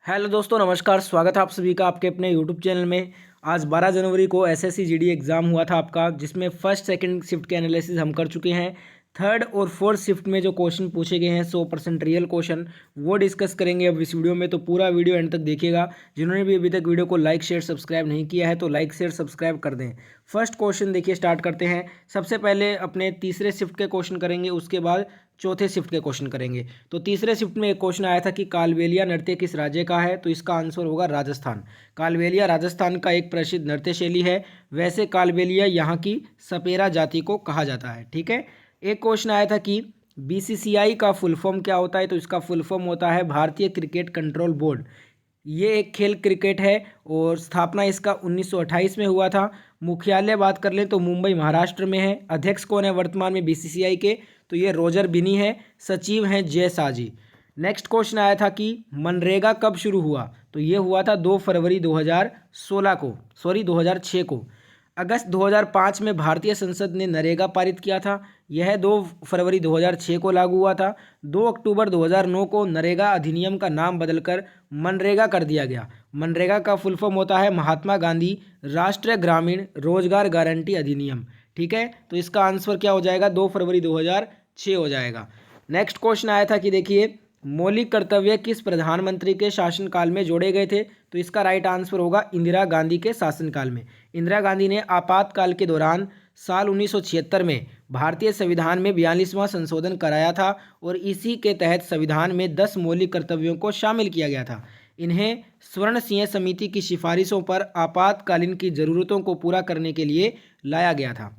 Hello दोस्तों, नमस्कार। स्वागत है आप सभी का आपके अपने यूट्यूब चैनल में। आज 12 जनवरी को एसएससी जीडी एग्ज़ाम हुआ था आपका, जिसमें फर्स्ट सेकंड शिफ्ट के एनालिसिस हम कर चुके हैं। थर्ड और फोर्थ शिफ्ट में जो क्वेश्चन पूछे गए हैं 100% रियल क्वेश्चन, वो डिस्कस करेंगे अब इस वीडियो में। तो पूरा वीडियो एंड तक देखिएगा। जिन्होंने भी अभी तक वीडियो को लाइक शेयर सब्सक्राइब नहीं किया है तो लाइक शेयर सब्सक्राइब कर दें। फर्स्ट क्वेश्चन देखिए, स्टार्ट करते हैं। सबसे पहले अपने तीसरे शिफ्ट के क्वेश्चन करेंगे, उसके बाद चौथे शिफ्ट के क्वेश्चन करेंगे। तो तीसरे शिफ्ट में एक क्वेश्चन आया था कि कालबेलिया नृत्य किस राज्य का है, तो इसका आंसर होगा राजस्थान। कालबेलिया राजस्थान का एक प्रसिद्ध नृत्य शैली है। वैसे कालबेलिया यहाँ की सपेरा जाति को कहा जाता है। ठीक है। एक क्वेश्चन आया था कि बीसीसीआई का फुल फॉर्म क्या होता है, तो इसका फुल फॉर्म होता है भारतीय क्रिकेट कंट्रोल बोर्ड। ये एक खेल क्रिकेट है और स्थापना इसका 1928 में हुआ था। मुख्यालय बात कर लें तो मुंबई महाराष्ट्र में है। अध्यक्ष कौन है वर्तमान में बीसीसीआई के, तो ये रोजर बिनी है। सचिव हैं जय शाह जी। नेक्स्ट क्वेश्चन आया था कि मनरेगा कब शुरू हुआ, तो ये हुआ था 2 फरवरी 2016 को, सॉरी 2006 को। अगस्त 2005 में भारतीय संसद ने नरेगा पारित किया था। यह 2 फरवरी 2006 को लागू हुआ था। 2 अक्टूबर 2009 को नरेगा अधिनियम का नाम बदलकर मनरेगा कर दिया गया। मनरेगा का फुल फॉर्म होता है महात्मा गांधी राष्ट्रीय ग्रामीण रोजगार गारंटी अधिनियम। ठीक है, तो इसका आंसर क्या हो जाएगा, 2 फरवरी 2006 हो जाएगा। नेक्स्ट क्वेश्चन आया था कि देखिए, मौलिक कर्तव्य किस प्रधानमंत्री के शासनकाल में जोड़े गए थे, तो इसका राइट आंसर होगा इंदिरा गांधी के शासनकाल में। इंदिरा गांधी ने आपातकाल के दौरान साल 1976 में भारतीय संविधान में 42वां संशोधन कराया था और इसी के तहत संविधान में 10 मौलिक कर्तव्यों को शामिल किया गया था। इन्हें स्वर्ण सिंह समिति की सिफारिशों पर आपातकालीन की ज़रूरतों को पूरा करने के लिए लाया गया था।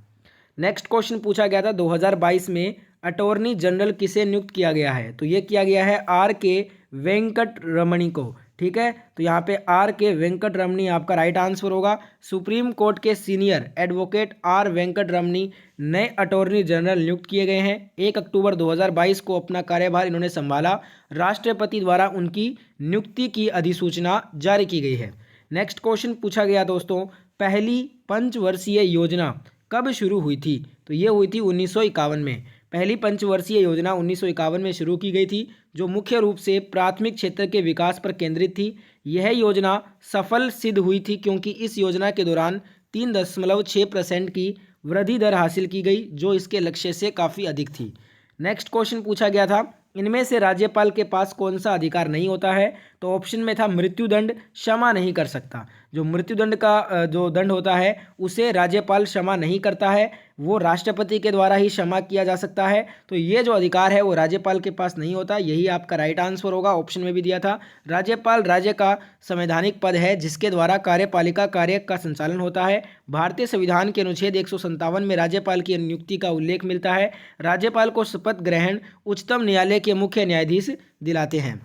नेक्स्ट क्वेश्चन पूछा गया था 2022 में अटॉर्नी जनरल किसे नियुक्त किया गया है, तो ये किया गया है आर के वेंकट रमणी को। ठीक है, तो यहाँ पे आर के वेंकट रमणी आपका राइट आंसर होगा। सुप्रीम कोर्ट के सीनियर एडवोकेट आर वेंकट रमणी नए अटॉर्नी जनरल नियुक्त किए गए हैं। 1 अक्टूबर 2022 को अपना कार्यभार इन्होंने संभाला। राष्ट्रपति द्वारा उनकी नियुक्ति की अधिसूचना जारी की गई है। नेक्स्ट क्वेश्चन पूछा गया दोस्तों, पहली पंचवर्षीय योजना कब शुरू हुई थी, तो ये हुई थी 1951 में। पहली पंचवर्षीय योजना 1951 में शुरू की गई थी, जो मुख्य रूप से प्राथमिक क्षेत्र के विकास पर केंद्रित थी। यह योजना सफल सिद्ध हुई थी क्योंकि इस योजना के दौरान 3.6% की वृद्धि दर हासिल की गई, जो इसके लक्ष्य से काफ़ी अधिक थी। नेक्स्ट क्वेश्चन पूछा गया था, इनमें से राज्यपाल के पास कौन सा अधिकार नहीं होता है, तो ऑप्शन में था मृत्युदंड क्षमा नहीं कर सकता। जो मृत्युदंड का जो दंड होता है उसे राज्यपाल क्षमा नहीं करता है, वो राष्ट्रपति के द्वारा ही क्षमा किया जा सकता है। तो ये जो अधिकार है वो राज्यपाल के पास नहीं होता। यही आपका राइट आंसर होगा, ऑप्शन में भी दिया था। राज्यपाल राज्य का संवैधानिक पद है जिसके द्वारा कार्यपालिका कार्य का संचालन होता है। भारतीय संविधान के अनुच्छेद 157 में राज्यपाल की नियुक्ति का उल्लेख मिलता है। राज्यपाल को शपथ ग्रहण उच्चतम न्यायालय के मुख्य न्यायाधीश दिलाते हैं।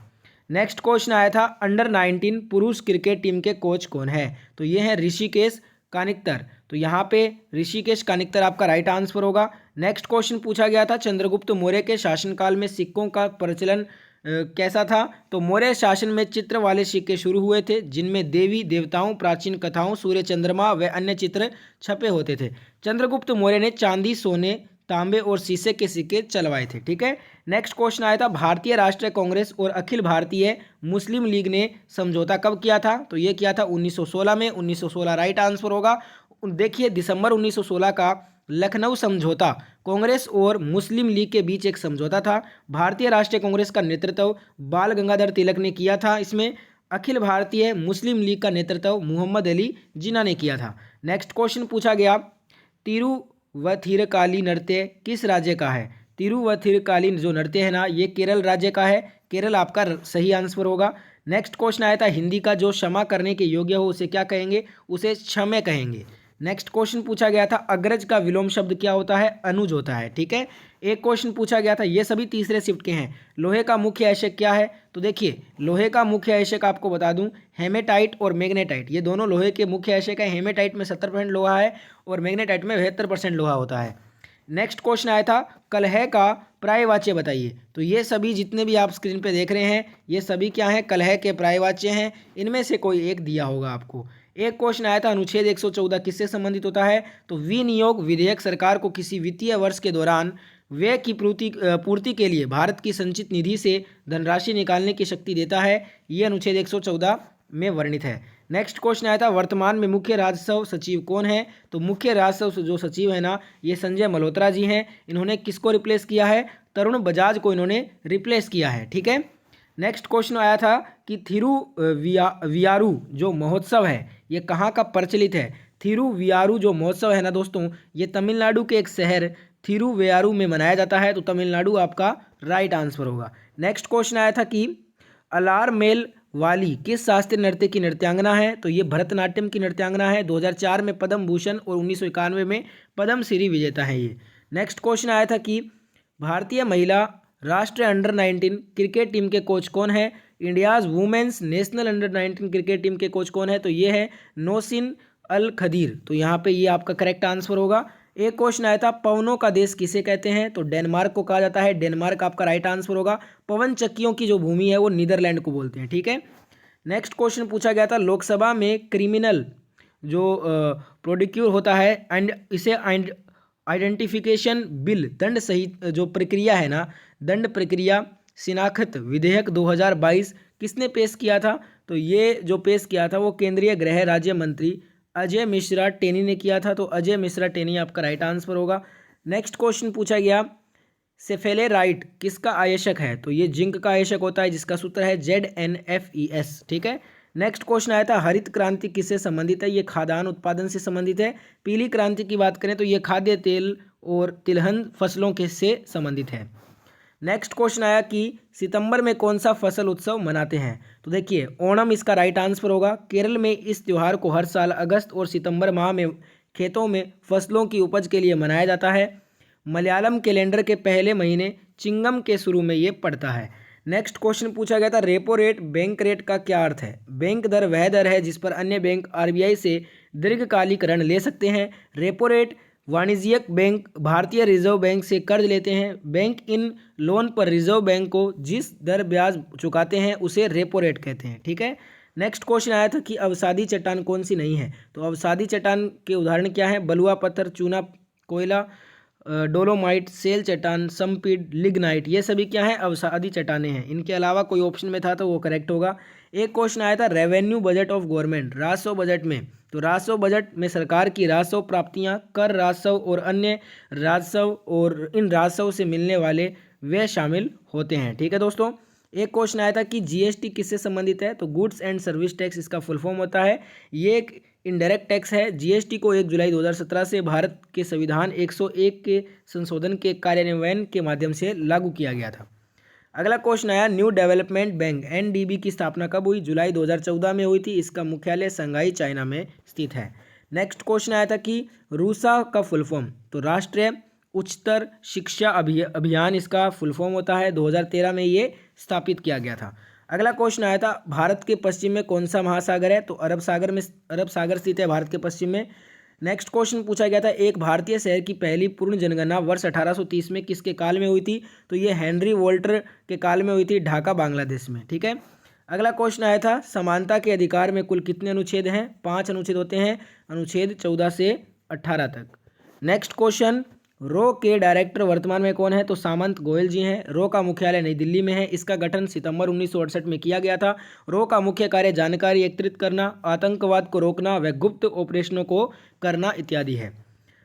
नेक्स्ट क्वेश्चन आया था, अंडर 19 पुरुष क्रिकेट टीम के कोच कौन है, तो ये है ऋषिकेश कानिक्तर। तो यहाँ पे ऋषिकेश कानिक्तर आपका राइट आंसर होगा। नेक्स्ट क्वेश्चन पूछा गया था, चंद्रगुप्त मौर्य के शासनकाल में सिक्कों का प्रचलन कैसा था, तो मौर्य शासन में चित्र वाले सिक्के शुरू हुए थे जिनमें देवी देवताओं, प्राचीन कथाओं, सूर्य चंद्रमा व अन्य चित्र छपे होते थे। चंद्रगुप्त मौर्य ने चांदी, सोने, तांबे और शीशे के सिक्के चलवाए थे। ठीक है। नेक्स्ट क्वेश्चन आया था, भारतीय राष्ट्रीय कांग्रेस और अखिल भारतीय मुस्लिम लीग ने समझौता कब किया था, तो ये किया था 1916 में। 1916 राइट आंसर होगा। देखिए, दिसंबर 1916 का लखनऊ समझौता कांग्रेस और मुस्लिम लीग के बीच एक समझौता था। भारतीय राष्ट्रीय कांग्रेस का नेतृत्व बाल गंगाधर तिलक ने किया था। इसमें अखिल भारतीय मुस्लिम लीग का नेतृत्व मोहम्मद अली जिन्ना ने किया था। नेक्स्ट क्वेश्चन पूछा गया, तिरुवथिरकाली नृत्य किस राज्य का है, तिरुवथिरकाली जो नृत्य है ना, ये केरल राज्य का है। केरल आपका सही आंसर होगा। नेक्स्ट क्वेश्चन आया था, हिंदी का जो क्षमा करने के योग्य हो उसे क्या कहेंगे, उसे क्षम्य कहेंगे। नेक्स्ट क्वेश्चन पूछा गया था, अग्रज का विलोम शब्द क्या होता है, अनुज होता है। ठीक है। एक क्वेश्चन पूछा गया था, ये सभी तीसरे शिफ्ट के हैं, लोहे का मुख्य आयस्क क्या है, तो देखिए लोहे का मुख्य आयस्क आपको बता दूं हेमेटाइट और मैग्नेटाइट, ये दोनों लोहे के मुख्य आयस्क है। हेमेटाइट में 70% लोहा है और मैग्नेटाइट में 72% लोहा होता है। नेक्स्ट क्वेश्चन आया था, कलह का पर्यायवाच्य बताइए, तो ये सभी जितने भी आप स्क्रीन पे देख रहे हैं ये सभी क्या हैं, कलह के पर्यायवाच्य हैं। इनमें से कोई एक दिया होगा आपको। एक क्वेश्चन आया था, अनुच्छेद 114 किससे संबंधित होता है, तो विनियोग विधेयक सरकार को किसी वित्तीय वर्ष के दौरान व्यय की पूर्ति के लिए भारत की संचित निधि से धनराशि निकालने की शक्ति देता है। ये अनुच्छेद 114 में वर्णित है। नेक्स्ट क्वेश्चन आया था, वर्तमान में मुख्य राजस्व सचिव कौन है? तो मुख्य राजस्व जो सचिव है ना, ये संजय मल्होत्रा जी हैं। इन्होंने किसको रिप्लेस किया है? तरुण बजाज को इन्होंने रिप्लेस किया है। ठीक है। नेक्स्ट क्वेश्चन आया था कि थिरुवियारू जो महोत्सव है ये कहाँ का प्रचलित है? थिरुवियारू जो महोत्सव है ना दोस्तों, ये तमिलनाडु के एक शहर थिरुवियारू में मनाया जाता है। तो तमिलनाडु आपका राइट आंसर होगा। नेक्स्ट क्वेश्चन आया था कि अलारमेल वाली किस शास्त्रीय नृत्य की नृत्यांगना है? तो ये भरतनाट्यम की नृत्यांगना है। 2004 में पद्म भूषण और 1991 में पद्म श्री विजेता है ये। नेक्स्ट क्वेश्चन आया था कि भारतीय महिला राष्ट्रीय अंडर 19 क्रिकेट टीम के कोच कौन है? India's women's national under 19 cricket team के कोच कौन है? तो ये है नौसिन अल खदीर। तो यहाँ पे ये आपका करेक्ट आंसर होगा। एक क्वेश्चन आया था, पवनों का देश किसे कहते हैं? तो डेनमार्क को कहा जाता है। डेनमार्क आपका राइट आंसर होगा। पवन चक्कियों की जो भूमि है वो नीदरलैंड को बोलते हैं। ठीक है। नेक्स्ट क्वेश्चन पूछा गया था, लोकसभा में क्रिमिनल जो प्रोडिक्यूर होता है एंड इसे आइडेंटिफिकेशन बिल दंड सहित जो प्रक्रिया है ना, दंड प्रक्रिया शिनाख्त विधेयक 2022 किसने पेश किया था? तो ये जो पेश किया था वो केंद्रीय गृह राज्य मंत्री अजय मिश्रा टेनी ने किया था। तो अजय मिश्रा टेनी आपका राइट आंसर होगा। नेक्स्ट क्वेश्चन पूछा गया, सेफेलेराइट किसका आयशक है? तो ये जिंक का आयशक होता है जिसका सूत्र है ZnFeS। ठीक है। नेक्स्ट क्वेश्चन आया था, हरित क्रांति किससे संबंधित है? ये खाद्यान्न उत्पादन से संबंधित है। पीली क्रांति की बात करें तो ये खाद्य तेल और तिलहन फसलों के से संबंधित है। नेक्स्ट क्वेश्चन आया कि सितंबर में कौन सा फसल उत्सव मनाते हैं? तो देखिए ओणम इसका राइट आंसर होगा। केरल में इस त्यौहार को हर साल अगस्त और सितंबर माह में खेतों में फसलों की उपज के लिए मनाया जाता है। मलयालम कैलेंडर के पहले महीने चिंगम के शुरू में ये पड़ता है। नेक्स्ट क्वेश्चन पूछा गया था, रेपो रेट बैंक रेट का क्या अर्थ है? बैंक दर वह दर है जिस पर अन्य बैंक RBI से दीर्घकालिक ऋण ले सकते हैं। रेपो रेट वाणिज्यिक बैंक भारतीय रिजर्व बैंक से कर्ज लेते हैं। बैंक इन लोन पर रिजर्व बैंक को जिस दर ब्याज चुकाते हैं उसे रेपो रेट कहते हैं। ठीक है। नेक्स्ट क्वेश्चन आया था कि अवसादी चट्टान कौन सी नहीं है? तो अवसादी चट्टान के उदाहरण क्या है? बलुआ पत्थर, चूना कोयला, डोलोमाइट, सेल चट्टान, समपीड, लिग्नाइट, ये सभी क्या है? अवसादी चट्टानें हैं। इनके अलावा कोई ऑप्शन में था तो वो करेक्ट होगा। एक क्वेश्चन आया था, रेवेन्यू बजट ऑफ गवर्नमेंट राजस्व बजट में, तो राजस्व बजट में सरकार की राजस्व प्राप्तियां, कर राजस्व और अन्य राजस्व और इन राजस्व से मिलने वाले व्यय शामिल होते हैं। ठीक है दोस्तों। एक क्वेश्चन आया था कि GST किससे संबंधित है? तो गुड्स एंड सर्विस टैक्स इसका फुल फॉर्म होता है। ये एक इनडायरेक्ट टैक्स है। GST को 1 जुलाई 2017 से भारत के संविधान 101 के संशोधन के कार्यान्वयन के माध्यम से लागू किया गया था। अगला क्वेश्चन आया, न्यू डेवलपमेंट बैंक NDB की स्थापना कब हुई? जुलाई 2014 में हुई थी। इसका मुख्यालय शंघाई चाइना में स्थित है। नेक्स्ट क्वेश्चन आया था कि रूसा का फुल फॉर्म, तो राष्ट्रीय उच्चतर शिक्षा अभियान इसका फुल फॉर्म होता है। 2013 में ये स्थापित किया गया था। अगला क्वेश्चन आया था, भारत के पश्चिम में कौन सा महासागर है? तो अरब सागर स्थित है भारत के पश्चिम में। नेक्स्ट क्वेश्चन पूछा गया था, एक भारतीय शहर की पहली पूर्ण जनगणना वर्ष 1830 में किसके काल में हुई थी? तो ये हेनरी वोल्टर के काल में हुई थी, ढाका बांग्लादेश में। ठीक है। अगला क्वेश्चन आया था, समानता के अधिकार में कुल कितने अनुच्छेद हैं? 5 अनुच्छेद होते हैं, अनुच्छेद 14 से 18 तक। नेक्स्ट क्वेश्चन, रो के डायरेक्टर वर्तमान में कौन है? तो सामंत गोयल जी हैं। रो का मुख्यालय नई दिल्ली में है। इसका गठन सितंबर 1968 में किया गया था। रो का मुख्य कार्य जानकारी एकत्रित करना, आतंकवाद को रोकना व गुप्त ऑपरेशनों को करना इत्यादि है।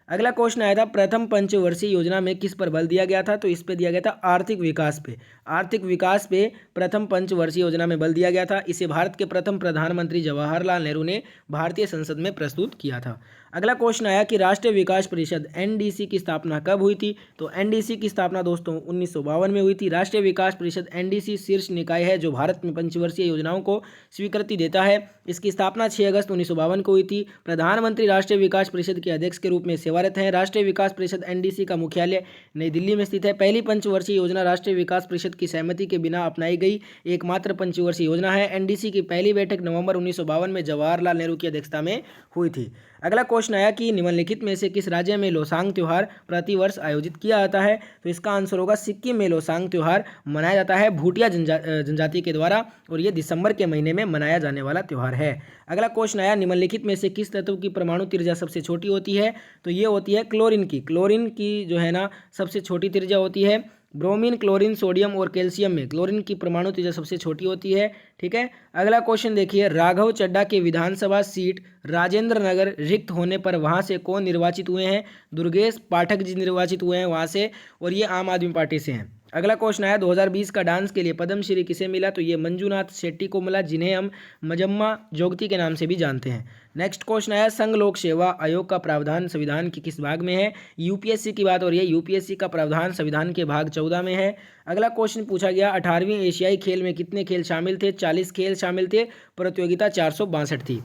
अगला क्वेश्चन आया था, प्रथम पंचवर्षीय योजना में किस पर बल दिया गया था? तो इस पे दिया गया था आर्थिक विकास पे। आर्थिक विकास पे प्रथम पंचवर्षीय योजना में बल दिया गया था। इसे भारत के प्रथम प्रधानमंत्री जवाहरलाल नेहरू ने भारतीय संसद में प्रस्तुत किया था। अगला क्वेश्चन आया कि राष्ट्रीय विकास परिषद NDC की स्थापना कब हुई थी? तो NDC की स्थापना दोस्तों 1952 में हुई थी। राष्ट्रीय विकास परिषद NDC शीर्ष निकाय है जो भारत में पंचवर्षीय योजनाओं को स्वीकृति देता है। इसकी स्थापना 6 अगस्त 1952 को हुई थी। प्रधानमंत्री राष्ट्रीय विकास परिषद के अध्यक्ष के रूप में सेवारत हैं। राष्ट्रीय विकास परिषद NDC का मुख्यालय नई दिल्ली में स्थित है। पहली पंचवर्षीय योजना राष्ट्रीय विकास परिषद की सहमति के बिना अपनाई गई एकमात्र पंचवर्षीय योजना है। NDC की पहली बैठक नवंबर 1952 में जवाहरलाल नेहरू की अध्यक्षता में हुई थी। अगला क्वेश्चन आया कि निम्नलिखित में से किस राज्य में लोसांग त्यौहार प्रतिवर्ष आयोजित किया जाता है। तो इसका आंसर होगा सिक्किम में लोसांग त्यौहार मनाया जाता है भूटिया जनजाति के द्वारा, और ये दिसंबर के महीने में मनाया जाने वाला त्यौहार है। अगला क्वेश्चन आया निम्नलिखित में से किस तत्व की परमाणु त्रिज्या सबसे छोटी होती है। तो ये होती है क्लोरीन की। क्लोरीन की जो है ना सबसे छोटी त्रिज्या होती है। ब्रोमीन, क्लोरीन, सोडियम और कैल्शियम में क्लोरीन की परमाणु त्रिज्या सबसे छोटी होती है। ठीक है। अगला क्वेश्चन देखिए, राघव चड्ढा के विधानसभा सीट राजेंद्र नगर रिक्त होने पर वहां से कौन निर्वाचित हुए हैं। दुर्गेश पाठक जी निर्वाचित हुए हैं वहां से, और ये आम आदमी पार्टी से हैं। अगला क्वेश्चन आया 2020 का डांस के लिए पद्मश्री किसे मिला। तो ये मंजूनाथ शेट्टी को मिला, जिन्हें हम मजम्मा जोगती के नाम से भी जानते हैं। नेक्स्ट क्वेश्चन आया संघ लोक सेवा आयोग का प्रावधान संविधान के किस भाग में है। यूपीएससी की बात हो रही है। यूपीएससी का प्रावधान संविधान के भाग 14 में है। अगला क्वेश्चन पूछा गया 18वीं एशियाई खेल में कितने खेल शामिल थे। 40 खेल शामिल थे। प्रतियोगिता 462 थी।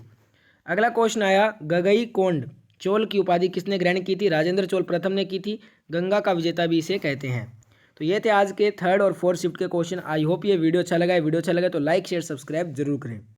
अगला क्वेश्चन आया गगईकोंड चोल की उपाधि किसने ग्रहण की थी। राजेंद्र चोल प्रथम ने की थी। गंगा का विजेता भी इसे कहते हैं। तो ये थे आज के थर्ड और फोर्थ शिफ्ट के क्वेश्चन। आई होप ये वीडियो अच्छा लगा है। वीडियो अच्छा लगा तो लाइक शेयर सब्सक्राइब जरूर करें।